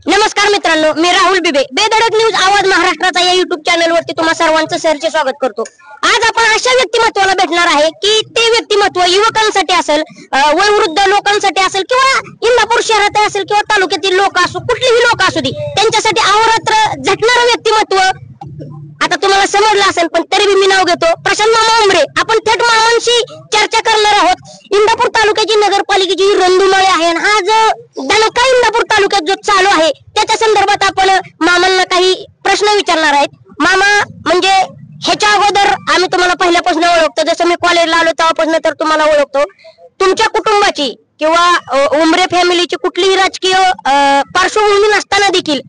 नमस्कार मित्रांनो, मी राहुल बिबे, बेधडक न्यूज आवाज महाराष्ट्राचा या युट्यूब चॅनल वरती तुम्हा सर्वांचं सहर्ष स्वागत करतो। आज आपण अशा व्यक्तिमत्वाला भेटणार आहे की ते व्यक्तिमत्व युवकांसाठी असेल, वयोवृद्ध लोकांसाठी असेल किंवा इंदापूर शहरात असेल किंवा तालुक्यातील लोक असो, कुठलीही लोक असू दे, त्यांच्यासाठी अहोरात्र झटणारं व्यक्तिमत्व आता तुम्हाला समजलं असेल, पण तरी मी नाव घेतो प्रशांत मामा उमरे। आपण थेट मामांशी चर्चा करणार आहोत। इंदापूर तालुक्याची नगरपालिकेची रणधुमाळी आहे, हा जो दणका इंदापूर तालुक्यात जो चालू आहे त्याच्या संदर्भात आपण मामांना काही प्रश्न विचारणार आहेत। मामा म्हणजे ह्याच्या अगोदर आम्ही तुम्हाला पहिल्यापासून ओळखतो, जसं मी कॉलेजला आलो तेव्हापासून तर तुम्हाला ओळखतो। तुमच्या कुटुंबाची किंवा उमरे फॅमिलीची कुठलीही राजकीय पार्श्वभूमी नसताना देखील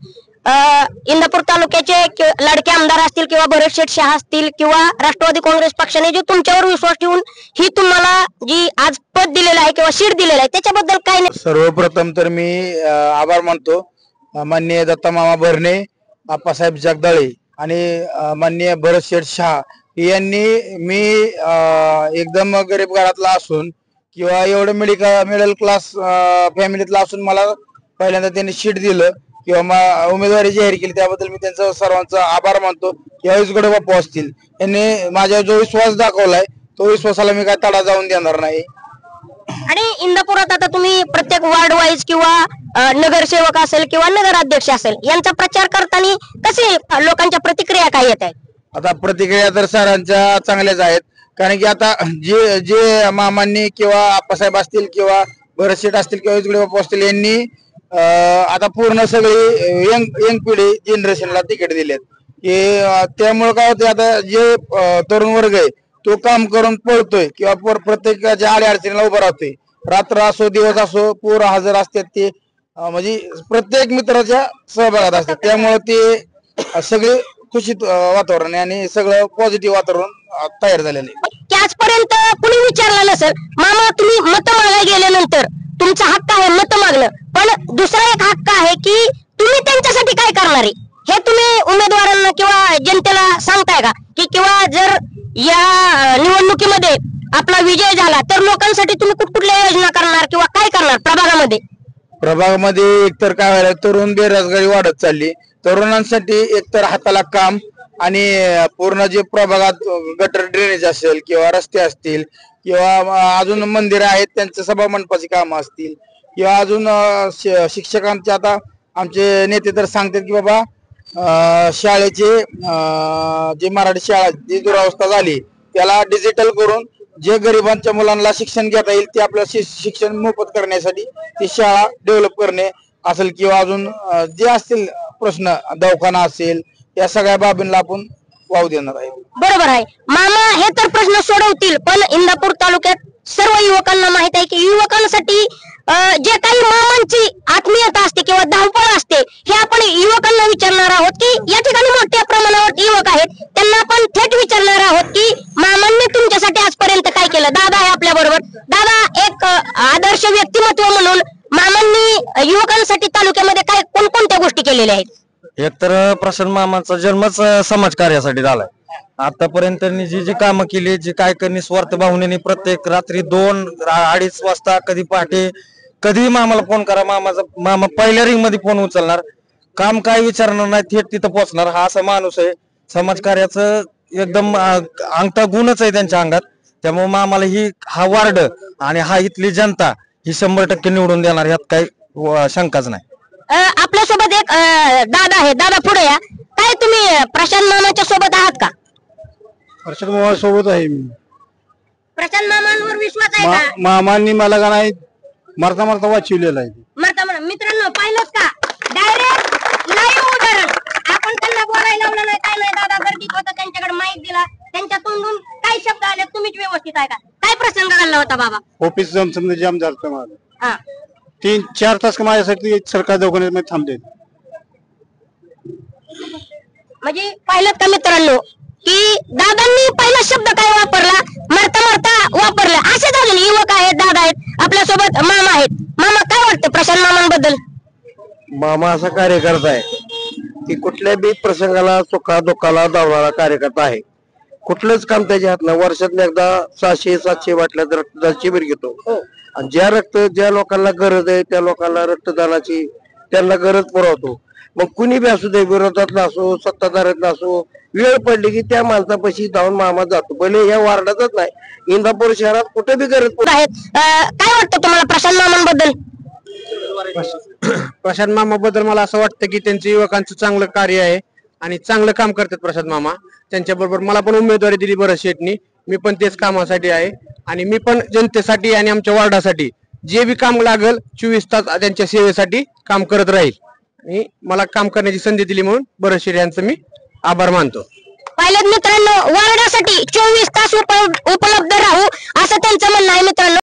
इंदापूर तालुक्याचे लाडके आमदार असतील किंवा भरत शेठ शाह असतील किंवा राष्ट्रवादी काँग्रेस पक्षाने जो तुमच्यावर विश्वास ठेवून ही तुम्हाला जी आज पद दिलेलं आहे किंवा सीट दिलेलं आहे त्याच्याबद्दल काय नाही। सर्वप्रथम तर मी आभार मानतो माननीय दत्ता मामा भरणे, आप्पासाहेब जगदाळे आणि माननीय भरत शेठ शाह यांनी मी एकदम गरीब घरातला असून किंवा एवढं मिडल क्लास फॅमिलीतला असून मला पहिल्यांदा त्यांनी सीट दिलं किंवा उमेदवारी जाहीर केली, त्याबद्दल मी त्यांचा सर्वांचा आभार मानतो। यावेळेस गडे बाप्पू असतील, यांनी माझ्यावर जो विश्वास दाखवलाय तो विश्वासाला मी काय तडा जाऊन देणार नाही। आणि इंदापुरात आता तुम्ही प्रत्येक वार्ड वाईज किंवा नगरसेवक असेल किंवा नगराध्यक्ष असेल यांचा प्रचार करताना कसे लोकांच्या प्रतिक्रिया काय येत आहेत? आता प्रतिक्रिया तर सरांच्या चांगल्याच आहेत, कारण की आता जे मामांनी किंवा आप्पासाहेब असतील किंवा भरत शेठ असतील किंवा गडे बाप्पू असतील यांनी आता पूर्ण सगळी यंग पिढी जनरेशनला तिकीट दिलेत की त्यामुळे काय होते, आता जे तरुण वर्ग आहे तो काम करून पळतोय किंवा प्रत्येकाच्या अडचणीला उभा राहतोय। रात्र असो दिवस असो पूर्ण हजर असतात ते, म्हणजे प्रत्येक मित्राच्या सहभागात असतात, त्यामुळे ते सगळे खुशीत वातावरण आणि सगळं पॉझिटिव्ह वातावरण तयार झालेलं आहे। आजपर्यंत कुणी विचारलं नसेल, मामा तुम्ही मत मागायला गेल्यानंतर तुमचा हक्क आहे मत मागणं, पण दुसरा एक हक्क आहे की तुम्ही त्यांच्यासाठी काय करणार आहे हे तुम्ही उमेदवारांना किंवा जनतेला सांगताय का? की किंवा जर या निवडणुकीमध्ये आपला विजय झाला तर लोकांसाठी तुम्ही कुठकुठल्या योजना करणार किंवा काय करणार प्रभागामध्ये? एकतर काय व्हायला, तरुण बेरोजगारी वाढत चालली, तरुणांसाठी एकतर हाताला काम आणि पूर्ण जे प्रभागात गटर ड्रेनेज असेल किंवा रस्ते असतील किंवा अजून मंदिर आहेत त्यांचे सभा मंडपाची कामं असतील किंवा अजून शिक्षकांचे, आता आमचे नेते तर सांगतात की बाबा शाळेचे जे मराठी शाळा जी दुरावस्था झाली त्याला डिजिटल करून जे गरिबांच्या मुलांना शिक्षण घेता येईल ते आपलं शिक्षण मोफत करण्यासाठी ती शाळा डेव्हलप करणे असेल किंवा अजून जे असतील प्रश्न, दवाखाना असेल, या सगळ्या बाबींना आपण वाव देणार आहे। बरोबर आहे मामा, हे तर प्रश्न सोडवतील, पण इंदापूर तालुक्यात सर्व युवकांना माहित आहे की युवकांसाठी जे काही मामांची आत्मीयता असते किंवा धावपळ असते हे आपण युवकांना विचारणार आहोत की या ठिकाणी मोठ्या प्रमाणावर युवक आहेत, त्यांना आपण थेट विचारणार आहोत की मामांनी तुमच्यासाठी आजपर्यंत काय केलं। दादा आहे आपल्या बरोबर। दादा, एक आदर्श व्यक्तिमत्व म्हणून मामांनी युवकांसाठी तालुक्यामध्ये काय कोणकोणत्या गोष्टी केलेल्या आहेत? एकतर प्रशांत मामांचा जन्मच समाजकार्यासाठी झालाय। आतापर्यंत त्यांनी जी कामं केली, जी काय करणी स्वार्थ भावनेने प्रत्येक रात्री 2-2:30 वाजता कधी पहाटे कधी मामाला फोन करा, मामा पहिल्या रिंग मध्ये फोन उचलणार, काम काय विचारणार नाही, थेट तिथं पोहोचणार। हा असा माणूस आहे, समाजकार्याचं एकदम अंगठा गुणच आहे त्यांच्या अंगात, त्यामुळे मामाला हा वार्ड आणि हा इथली जनता ही 100% निवडून देणार, यात काही शंकाच नाही। आपल्यासोबत एक दादा आहे, दादा पुढे या। काय तुम्ही प्रशांत मामाच्या सोबत आहात का? प्रशांत मामा सोबत आहे मी। प्रशांत मामांवर विश्वास आहे का? मामांनी मला का नाही मरता वाचवलेला आहे। मित्रांनो पाहिलं का, डायरेक्ट लाईव्ह उदाहरण, आपण त्यांना बोलायला लावलं नाही, काय नाही, दादा गर्दीत होता त्यांच्याकडे माईक दिला, त्यांच्या तोंडून काय शब्द आले तुम्हीच व्यवस्थित आहे का? काय प्रसंग घडला होता बाबा? ऑफिस जाम झालं माझं, 3-4 तास माझ्यासाठी सरकार दवाखान्यात थांबले। म्हणजे पाहिलं का मित्रांनो की दादांनी पहिला शब्द काय वापरला, मरता वापरला। असेच अजून युवक आहेत, दादा आहेत आपल्यासोबत, मामा आहेत। मामा, काय वाटतं प्रशांत मामांबद्दल? मामा असा कार्यकर्ता आहे की कुठल्या बी प्रसंगाला सुखा दुःखाला धावणारा कार्यकर्ता आहे। कुठलंच काम त्याच्या हात नाही, वर्षात एकदा 600-700 वाटल्या तर रक्तदान शिबिर घेतो, आणि ज्या लोकांना गरज आहे त्या लोकांना रक्तदानाची त्यांना गरज पुरवतो. मग कुणी बी असू दे, विरोधातला असो सत्ताधाऱ्यातला असो, वेळ पडली की त्या माणसापाशी जाऊन मामा जातो. भले या वार्डातच नाही, इंदापूर शहरात कुठे बी गरज पडली. काय वाटतं तुम्हाला प्रशांत मामांबद्दल? प्रशांत मामा बद्दल मला असं वाटतं की त्यांचं युवकांचं चांगलं कार्य आहे आणि चांगलं काम करतात प्रशांत मामा. त्यांच्या बरोबर मला पण उमेदवारी दिली बरं शेटनी, मी पण तेच कामासाठी आहे आणि मी पण जनतेसाठी आणि आमच्या वार्डासाठी जे बी काम लागल 24 तास त्यांच्या सेवेसाठी काम करत राहील आणि मला काम करण्याची संधी दिली म्हणून बरं शेट यांचं मी आभार मानतो. पाहिलं मित्रांनो, वार्डासाठी 24 तास उपलब्ध राहू असं त्यांचं म्हणणं आहे मित्रांनो.